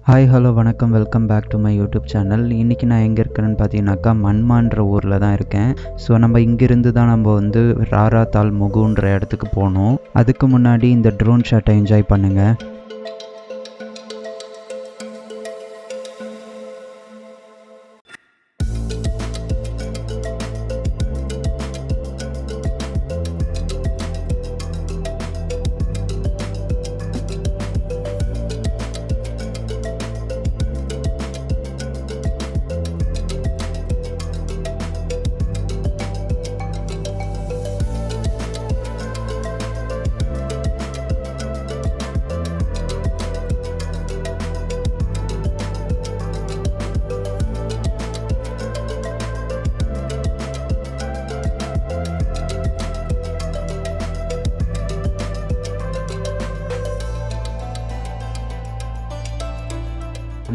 Hi hello வணக்கம், welcome back to my YouTube channel. இன்றைக்கி நான் எங்கே இருக்கிறேன்னு பார்த்தீங்கன்னாக்கா மன்மான்ற ஊரில் தான் இருக்கேன். ஸோ நம்ம இங்கேருந்து தான் நம்ம வந்து ராராத்தால் முகுன்ற இடத்துக்கு போகணும். அதுக்கு முன்னாடி இந்த ட்ரோன் ஷாட்டை என்ஜாய் பண்ணுங்கள்.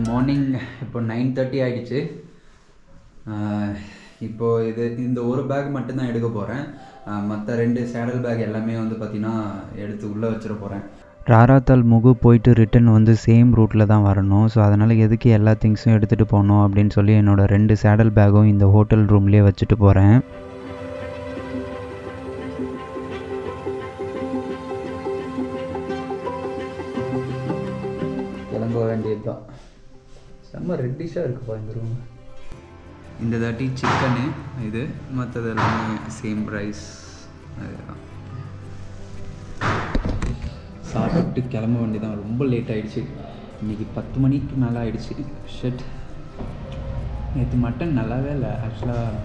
மார்னிங் இப்போ 9:30 ஆகிடுச்சு. இப்போது இந்த ஒரு பேக் மட்டும்தான் எடுக்க போகிறேன். மற்ற 2 சேடல் பேக் எல்லாமே வந்து பார்த்திங்கன்னா எடுத்து உள்ளே வச்சிட போகிறேன். ராராத்தால் முகு போயிட்டு ரிட்டன் வந்து சேம் ரூட்டில் தான் வரணும். ஸோ அதனால் எதுக்கு எல்லா திங்ஸும் எடுத்துகிட்டு போகணும் அப்படின்னு சொல்லி என்னோடய 2 சேடல் பேக்கும் இந்த ஹோட்டல் ரூம்லேயே வச்சுட்டு போகிறேன். கிளம்ப வேண்டியது தான். செம்ம ரெட்டிஷாக இருக்குப்பா இந்த ரூம். இந்த தாட்டி சிக்கனு இது, மற்றது எல்லாமே சேம் ரைஸ். அதுதான் சாப்பிட்டு கிளம்ப வேண்டியதான். ரொம்ப லேட் ஆகிடுச்சு. இன்றைக்கி 10 மணிக்கு மேலே ஆகிடுச்சு. ஷெட், நேற்று மட்டன் நல்லாவே இல்லை. ஆக்சுவலாக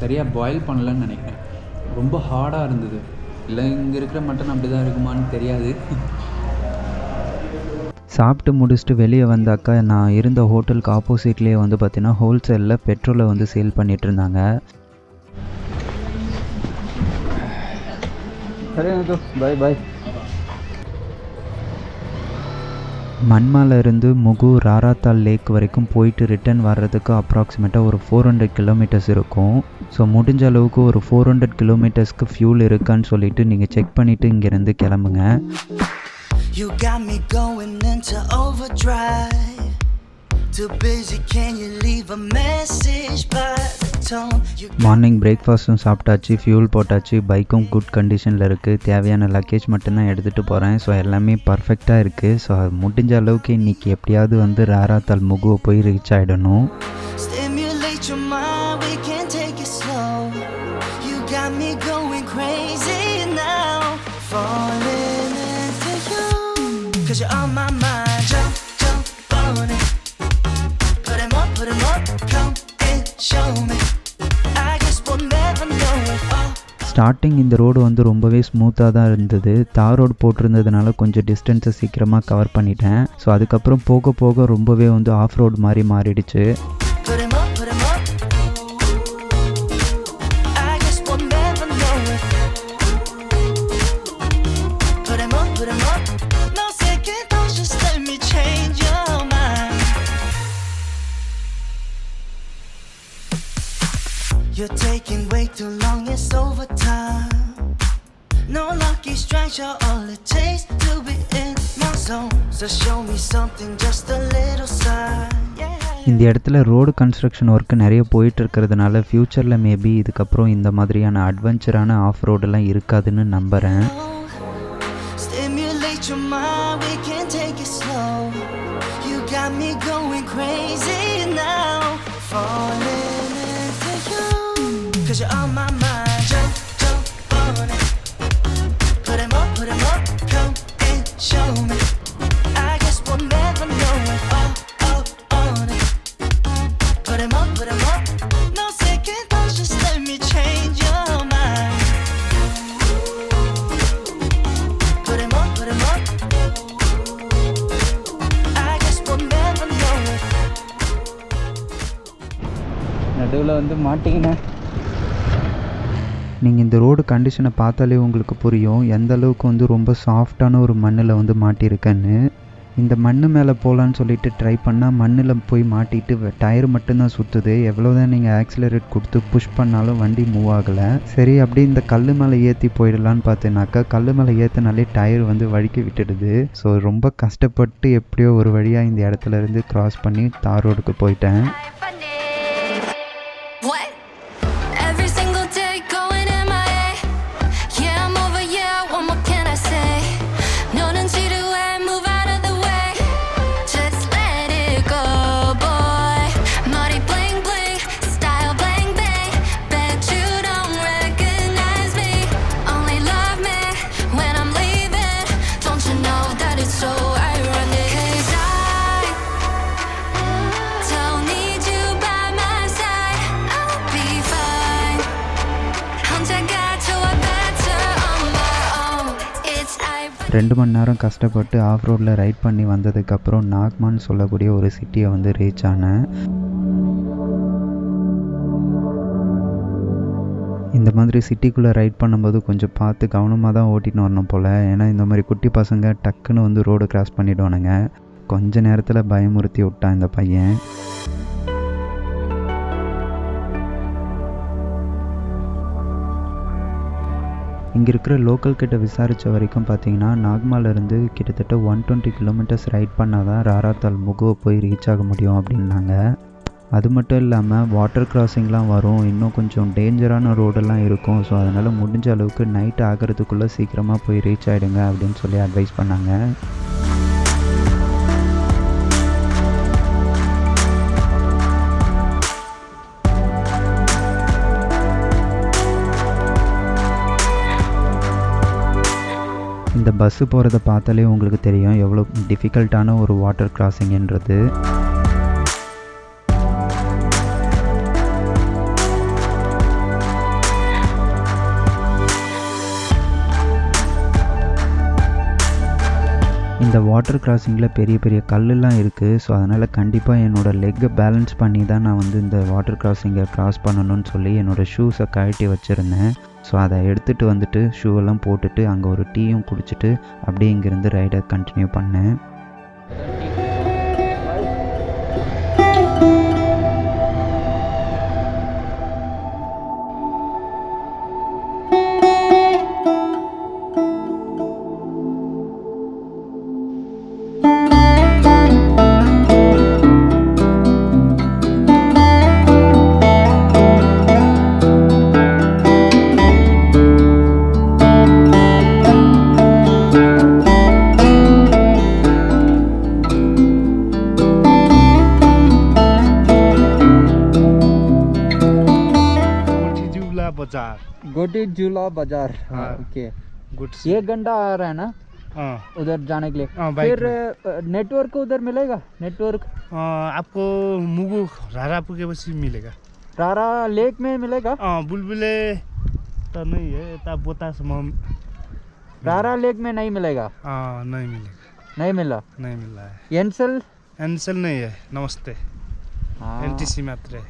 சரியாக பாயில் பண்ணலன்னு நினைக்கிறேன். ரொம்ப ஹார்டாக இருந்தது. இல்லை இங்கே இருக்கிற மட்டன் அப்படி தான் இருக்குமான்னு தெரியாது. சாப்பிட்டு முடிச்சுட்டு வெளியே வந்தாக்கா நான் இருந்த ஹோட்டலுக்கு ஆப்போசிட்லேயே வந்து பார்த்தீங்கன்னா ஹோல்சேலில் பெட்ரோலை வந்து சேல் பண்ணிகிட்டு இருந்தாங்க. பாய் பாய். மன்மால இருந்து முகு ராராத்தால் லேக் வரைக்கும் போயிட்டு ரிட்டர்ன் வர்றதுக்கு அப்ராக்சிமேட்டாக ஒரு 400 கிலோமீட்டர்ஸ் இருக்கும். ஸோ முடிஞ்ச அளவுக்கு ஒரு 400 கிலோமீட்டர்ஸ்க்கு ஃபியூல் இருக்கான்னு சொல்லிவிட்டு நீங்கள் செக் பண்ணிவிட்டு இங்கேருந்து கிளம்புங்க. You got me going into overdrive. Too busy, can you leave a message by the tone? Morning பிரேக்ஃபாஸ்ட்டும் சாப்பிட்டாச்சு, ஃபியூல் போட்டாச்சு, பைக்கும் குட் கண்டிஷனில் இருக்குது. தேவையான லக்கேஜ் மட்டும்தான் எடுத்துகிட்டு போகிறேன். ஸோ எல்லாமே பர்ஃபெக்டாக இருக்குது. ஸோ முடிஞ்ச அளவுக்கு இன்றைக்கி எப்படியாவது வந்து ராராத்தால் முகுவை போய் reach ஆகிடணும். Stimulate your mind, we can take it slow. You got me going crazy now. Falling cause you're on my mind. Jump, jump on it. Put 'em up, come and show me. I guess we'll never know it all. Starting இந்த road வந்து ரொம்பவே ஸ்மூத்தாக தான் இருந்தது. தார் road போட்டிருந்ததுனால கொஞ்சம் டிஸ்டன்ஸை சீக்கிரமாக cover பண்ணிட்டேன். ஸோ அதுக்கப்புறம் போக போக ரொம்பவே வந்து ஆஃப் ரோடு மாதிரி மாறிடுச்சு. You're taking way too long, it's overtime. No lucky strikes, you're all it takes to be in my zone. So show me something, just a little sign. இந்த இடத்துல ரோடு கன்ஸ்ட்ரக்ஷன் ஒர்க்கு நிறைய போயிட்டு இருக்கிறதுனால ஃப்யூச்சரில் maybe இதுக்கப்புறம் இந்த மாதிரியான அட்வென்ச்சரான of ரோடெல்லாம் இருக்காதுன்னு நம்புகிறேன். Stimulate your mind, we can take it slow. You got me going crazy now. Falling cause you're on my mind. Jump, jump on it. Put 'em up, come and show me. I guess we'll never know it all on it. Put 'em up, no second thoughts, just let me change your mind. Put 'em up, I guess we'll never know it. நடுவில் வந்து மாட்டிக்கினேன். நீங்கள் இந்த road கண்டிஷனை பார்த்தாலே உங்களுக்கு புரியும் எந்த அளவுக்கு வந்து ரொம்ப சாஃப்டான ஒரு மண்ணில் வந்து மாட்டியிருக்கேன்னு. இந்த மண் மேலே போகலான்னு சொல்லிட்டு ட்ரை பண்ணால் மண்ணில் போய் மாட்டிட்டு டயர் மட்டும்தான் சுற்றுது. எவ்வளோதான் நீங்கள் ஆக்சிலரேட் கொடுத்து புஷ் பண்ணாலும் வண்டி மூவ் ஆகலை. சரி அப்படி இந்த கல் மேலே ஏற்றி போயிடலான்னு பார்த்தேனாக்கா கல் மேலே ஏற்றினாலே டயர் வந்து வழுக்கி விட்டுடுது. ஸோ ரொம்ப கஷ்டப்பட்டு எப்படியோ ஒரு வழியாக இந்த இடத்துல இருந்து கிராஸ் பண்ணி தார் ரோடுக்கு போயிட்டேன். ரெண்டு மணி நேரம் கஷ்டப்பட்டு ஆஃப் ரோடில் ரைட் பண்ணி வந்ததுக்கப்புறம் நாக்மான் சொல்லக்கூடிய ஒரு சிட்டியை வந்து ரீச் ஆனேன். இந்த மாதிரி சிட்டிக்குள்ளே ரைட் பண்ணும்போது கொஞ்சம் பார்த்து கவனமாக தான் ஓட்டின்னு வரணும் போல். ஏன்னா இந்த மாதிரி குட்டி பசங்க டக்குன்னு வந்து ரோடு கிராஸ் பண்ணிவிடுவானுங்க. கொஞ்ச நேரத்தில் பயமுறுத்தி விட்டான் இந்த பையன். இங்கே இருக்கிற லோக்கல் கிட்ட விசாரித்த வரைக்கும் பார்த்தீங்கன்னா நாக்மாலேருந்து கிட்டத்தட்ட 120 கிலோமீட்டர்ஸ் ரைட் பண்ணால் தான் ராராத்தால் முகுவை போய் ரீச் ஆக முடியும் அப்படின்னாங்க. அது மட்டும் இல்லாமல் வாட்டர் கிராசிங்லாம் வரும், இன்னும் கொஞ்சம் டேஞ்சரான ரோடெல்லாம் இருக்கும். ஸோ அதனால் முடிஞ்ச அளவுக்கு நைட் ஆகிறதுக்குள்ளே சீக்கிரமாக போய் ரீச் ஆகிடுங்க அப்படின்னு சொல்லி அட்வைஸ் பண்ணாங்க. இந்த பஸ்ஸு போகிறத பார்த்தாலே உங்களுக்கு தெரியும் எவ்வளோ டிஃபிகல்ட்டான ஒரு வாட்டர் கிராசிங்ன்றது. இந்த வாட்டர் கிராசிங்கில் பெரிய பெரிய கல்லுலாம் இருக்குது. ஸோ அதனால் கண்டிப்பாக என்னோடய லெக்கை பேலன்ஸ் பண்ணி தான் நான் வந்து இந்த வாட்டர் கிராசிங்கை க்ராஸ் பண்ணணும்னு சொல்லி என்னோடய ஷூஸை கழட்டி வச்சுருந்தேன். ஸோ அதை எடுத்துகிட்டு வந்துட்டு ஷூவெல்லாம் போட்டுட்டு அங்கே ஒரு டீயும் குடிச்சிட்டு அப்படியே இங்கேருந்து ரைடை கண்டினியூ பண்ணேன். गोटी झूला बाजार। हाँ, ओके। 1 घंटा आ रहा है ना उधर जाने के लिए। फिर नेटवर्क उधर मिलेगा? नेटवर्क आपको मुगु रारापुर के बस मिलेगा। रारा लेक में मिलेगा? बुलबुले तो नहीं है, तब बोता रारा लेक में नहीं मिलेगा? नहीं मिलेगा। नहीं मिला? नहीं मिला है। एनसेल? एनसेल नहीं है। नमस्ते। एनटीसी मात्र है।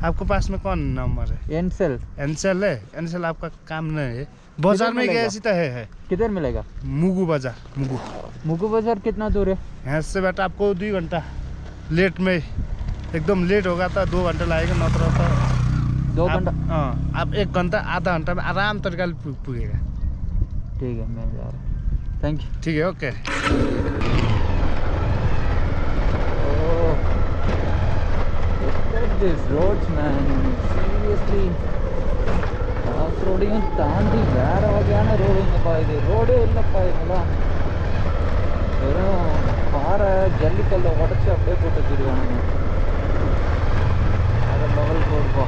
आपको पास में कौन नंबर है? एनसेल। एनसेल है। एनसेल आपका काम नहीं है। बाजार में गया सीधा है। किधर मिलेगा? मुगु बाजार। मुगु मुगु बाजार कितना दूर है यहाँ से? बेटा आपको 2 घंटा लेट में, एकदम लेट होगा तो 2 घंटा लगेगा, न तो 2 घंटा। हाँ, आप 1 घंटा आधा घंटा में आराम तरीका पुगेगा। ठीक है, मैं जा रहा हूँ। Thank you. ठीक है, okay. These roads, man, seriously, off-roading தாண்டி வேற வகையான ரோடுங்கப்பா. இது ரோடே இல்லைப்பா. இதெல்லாம் வெறும் பாறை ஜல்லிக்கல்லை உடச்சி அப்படியே போட்டு வச்சுருக்கானுங்க. வேற லெவல் ரோடுப்பா.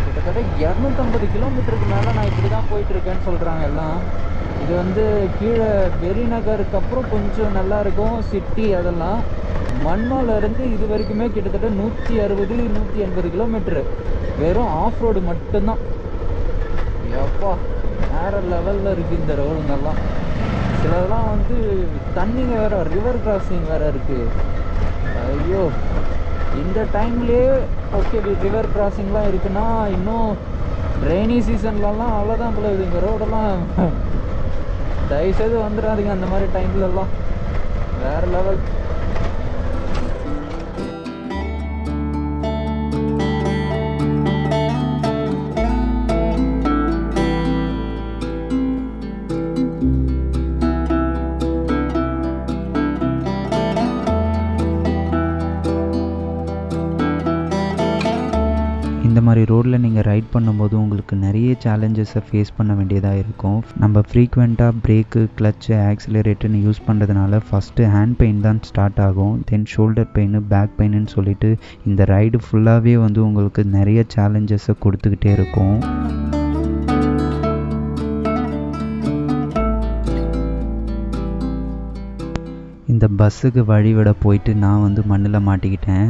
கிட்டத்தட்ட 250 கிலோமீட்டருக்கு மேலே நான் இப்படி தான் போயிட்டுருக்கேன்னு சொல்கிறாங்க எல்லாம். இது வந்து கீழே பெரியநகருக்கு அப்புறம் கொஞ்சம் நல்லாயிருக்கும் சிட்டி. அதெல்லாம் மன்மாலேருந்து இது வரைக்குமே கிட்டத்தட்ட 160-180 கிலோமீட்டரு வெறும் ஆஃப் ரோடு மட்டும்தான். எப்பா வேறு லெவலில் இருக்குது இந்த ரோடுங்கெல்லாம். சிலதெல்லாம் வந்து தண்ணிங்க வேறு, ரிவர் கிராசிங் வேறு இருக்குது. ஐயோ, இந்த டைம்லேயே ஓகே ரிவர் கிராசிங்லாம் இருக்குன்னா இன்னும் ரெய்னி சீசன்லலாம் அவ்வளோதான் போல. இந்த ரோடெல்லாம் தயவுசெய்து வந்துடாதீங்க அந்த மாதிரி டைம்லலாம், வேறு லெவல். இந்த மாதிரி ரோட்டில் நீங்கள் ரைட் பண்ணும்போது உங்களுக்கு நிறைய சேலஞ்சஸை ஃபேஸ் பண்ண வேண்டியதாக இருக்கும். நம்ம ஃப்ரீக்வெண்ட்டாக பிரேக்கு, கிளச்சு, ஆக்சிலரேட்டர்னு யூஸ் பண்ணுறதுனால ஃபஸ்ட்டு ஹேண்ட் பெயின் தான் ஸ்டார்ட் ஆகும். தென் ஷோல்டர் பெயின், பேக் பெயின்னு சொல்லிட்டு இந்த ரைடு ஃபுல்லாகவே வந்து உங்களுக்கு நிறைய சேலஞ்சஸை கொடுத்துக்கிட்டே இருக்கும். இந்த பஸ்ஸுக்கு வழிவிட போயிட்டு நான் வந்து மண்ணில் மாட்டிக்கிட்டேன்.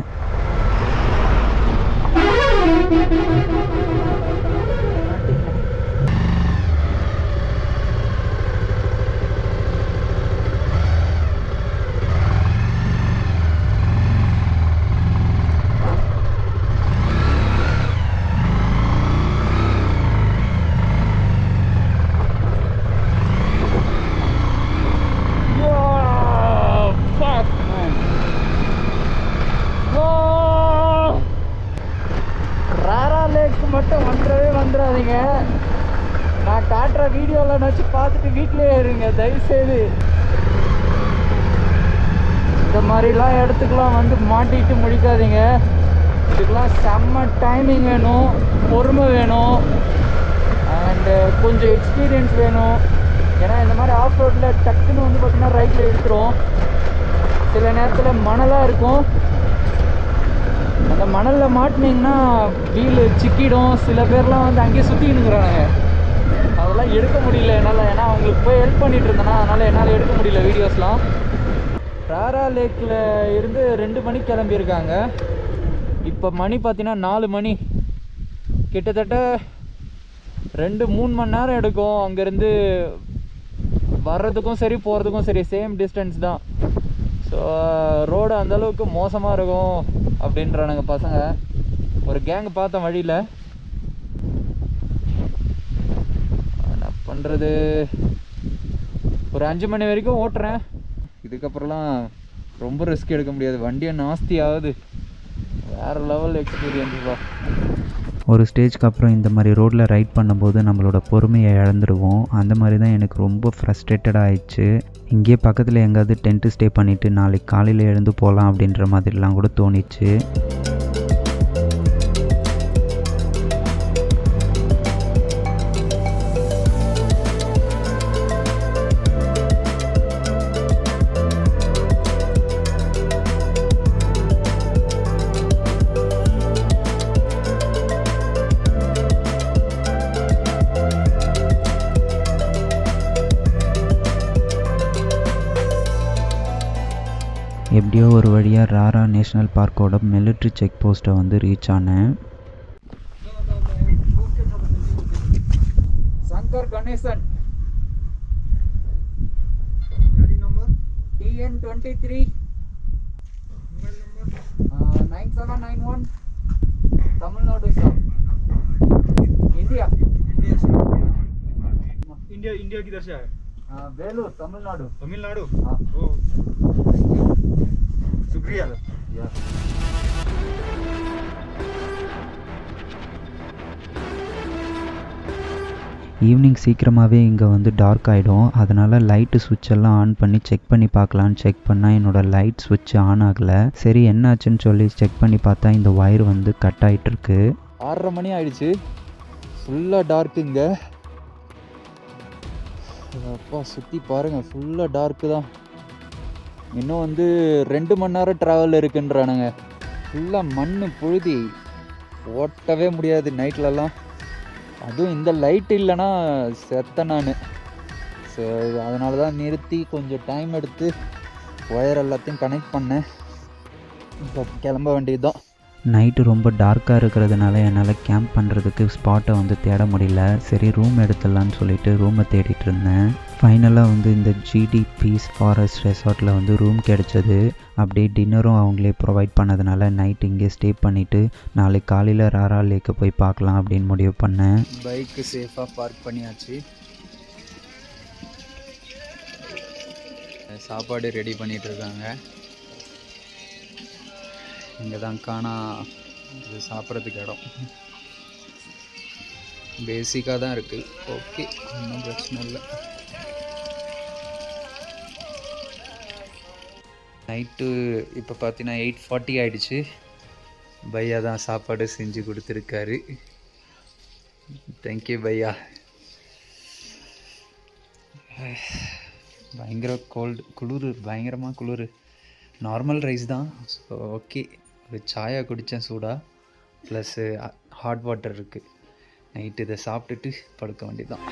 மட்டும் வந்துடாதீங்க. நான் காட்டுற வீடியோவில் வச்சு பார்த்துட்டு வீட்டிலேயே இருங்க தயவுசெய்து. இந்த மாதிரிலாம் இடத்துக்குலாம் வந்து மாட்டிக்கிட்டு முடிக்காதீங்க. இதுக்கெலாம் செம்ம டைமிங் வேணும், பொறுமை வேணும், அண்டு கொஞ்சம் எக்ஸ்பீரியன்ஸ் வேணும். ஏன்னா இந்த மாதிரி ஆஃப் ரோட்டில் டக்குன்னு வந்து பார்த்திங்கன்னா ரைட்டில் எடுத்துரும். சில நேரத்தில் மணலாக இருக்கும், அந்த மணலில் மாட்டினீங்கன்னா வீல் சிக்கிடும். சில பேர்லாம் வந்து அங்கேயே சுற்றினுங்கிறாங்க, அதெல்லாம் எடுக்க முடியல என்னால். ஏன்னா அவங்களுக்கு போய் ஹெல்ப் பண்ணிகிட்டு இருந்தேன்னா அதனால் என்னால் எடுக்க முடியல வீடியோஸ்லாம். ராரா லேக்கில் இருந்து 2 மணிக்கு கிளம்பியிருக்காங்க. இப்போ மணி பார்த்தீங்கன்னா 4 மணி. கிட்டத்தட்ட 2-3 மணி நேரம் எடுக்கும் அங்கேருந்து வர்றதுக்கும் சரி போகிறதுக்கும் சரி, சேம் டிஸ்டன்ஸ் தான். ஸோ ரோடு அந்தளவுக்கு மோசமாக இருக்கும் அப்படின்றானுங்க பசங்க. ஒரு கேங் பார்த்தேன் வழியில். என்ன பண்ணுறது, ஒரு 5 மணி வரைக்கும் ஓட்டுறேன். இதுக்கப்புறம்லாம் ரொம்ப ரிஸ்க் எடுக்க முடியாது, வண்டியை நாஸ்தி ஆகுது. வேறு லெவல் எக்ஸ்பீரியன்ஸ் தான். ஒரு ஸ்டேஜ்க்கு அப்புறம் இந்த மாதிரி ரோட்டில் ரைட் பண்ணும்போது நம்மளோட பொறுமையை இழந்துடுவோம். அந்த மாதிரி தான் எனக்கு ரொம்ப ஃப்ரஸ்ட்ரேட்டடாக ஆயிடுச்சு. இங்கே பக்கத்தில் எங்கேயாவது டென்ட்டு ஸ்டே பண்ணிவிட்டு நாளைக்கு காலையில் எழுந்து போகலாம் அப்படின்ற மாதிரிலாம் கூட தோணிச்சு. எப்படியோ ஒரு வழியாக ராரா நேஷ்னல் பார்க்கோட மிலிட்ரி செக் போஸ்ட்டை வந்து ரீச் ஆனேன். Shankar Ganesan, TN23 9791, Tamil Nadu sir. India India किधर से आए? वेलूर, तमिलनाडु. तमिलनाडु? हाँ. ओ, शुक्रिया. ஈவினிங் சீக்கிரமாகவே இங்கே வந்து டார்க் ஆகிடும். அதனால் லைட்டு சுவிட்செல்லாம் ஆன் பண்ணி செக் பண்ணி பார்க்கலான்னு செக் பண்ணால் என்னோடய லைட் சுவிட்ச் ஆன் ஆகலை. சரி என்னாச்சுன்னு சொல்லி செக் பண்ணி பார்த்தா இந்த ஒயர் வந்து கட் ஆகிட்டுருக்கு. 6:30 மணி ஆயிடுச்சு. ஃபுல்லாக டார்க்கு இங்கே. அப்பா சுற்றி பாருங்கள், ஃபுல்லாக டார்க்கு தான். இன்னும் வந்து 2 மணி நேரம் ட்ராவல் இருக்குன்றானுங்க. ஃபுல்லாக மண் புழுதி, ஓட்டவே முடியாது நைட்லலாம். அதுவும் இந்த லைட் இல்லைன்னா செத்த நான். ஸோ அதனால தான் நிறுத்தி கொஞ்சம் டைம் எடுத்து ஒயர் எல்லாத்தையும் கனெக்ட் பண்ணேன். இப்போ கிளம்ப வேண்டியது தான். நைட்டு ரொம்ப டார்க்காக இருக்கிறதுனால என்னால் கேம்ப் பண்ணுறதுக்கு ஸ்பாட்டை வந்து தேட முடியல. சரி ரூம் எடுத்துடலான்னு சொல்லிட்டு ரூமை தேடிட்டு இருந்தேன். ஃபைனலாக வந்து இந்த GD பீஸ் ஃபாரஸ்ட் ரெசார்ட்டில் வந்து ரூம் கிடச்சது. அப்படியே டின்னரும் அவங்களே ப்ரொவைட் பண்ணதுனால நைட் இங்கே ஸ்டே பண்ணிவிட்டு நாளைக்கு காலையில் ராரா லேக்கு போய் பார்க்கலாம் அப்படின்னு முடிவு பண்ணேன். பைக்கு சேஃபாக பார்க் பண்ணியாச்சு. சாப்பாடு ரெடி பண்ணிகிட்ருக்காங்க. இங்கே தான் காணா இது சாப்பிட்றதுக்கு இடம். பேசிக்காக தான் இருக்குது. ஓகே, ஒன்றும் பிரச்சனை இல்லை. நைட்டு இப்போ பார்த்தீங்கன்னா 8:40 ஆகிடுச்சு. பையா தான் சாப்பாடு செஞ்சு கொடுத்துருக்காரு. தேங்க்யூ பையா. பயங்கர குளிர், பயங்கரமாக குளிர். நார்மல் ரைஸ் தான். ஸோ ஓகே, ஒரு சாயா குடித்தேன் சூடாக, ப்ளஸ்ஸு ஹாட் வாட்டர் இருக்குது. நைட்டு இதை சாப்பிட்டுட்டு படுக்க வேண்டியதுதான்.